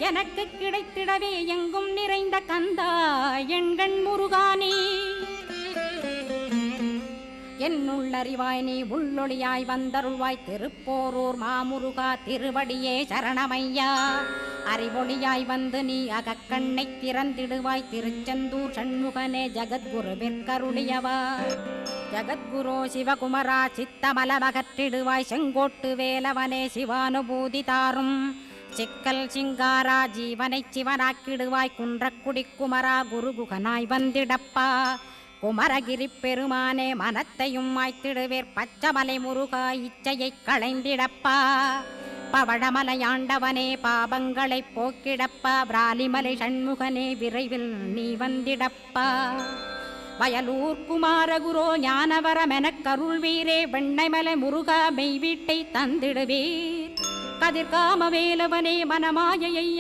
எனக்கு கிடைத்திடவே எங்கும் நிறைந்த கந்தா எண்கண் முருகானே என்னுள்ளறிவாய் நீ உள்ளொளியாய் வந்தருள்வாய் திருப்போரூர் மாமுருகா திருவடியே சரணமையா அறிவொளியாய் வந்து நீ அகக்கண்ணை திறந்திடுவாய் திருச்செந்தூர் சண்முகனே ஜகத்குருவிற்கருளியவா ஜகத்குரு சிவகுமரா சித்தமலமகற்றிடுவாய் செங்கோட்டு வேலவனே சிவானுபூதி தாரும் சிக்கல் சிங்காரா ஜீவனை சிவனாக்கிடுவாய் குன்றக்குடி குமரா குருகுகனாய் வந்திடப்பா குமரகிரி பெருமானே மனத்தையும் மாய்த்திடுவேர் பச்சமலை முருகா இச்சையை களைந்திடப்பா பவழமலையாண்டவனே பாபங்களை போக்கிடப்பா பிராலிமலை சண்முகனே விரைவில் நீ வந்திடப்பா வயலூர் குமாரகுரோ ஞானவரமெனக் கருள்வீரே வெண்ணைமலை முருகா மெய் வீட்டை தந்திடுவீர் கதிர்காம வேலவனே மனமாயையை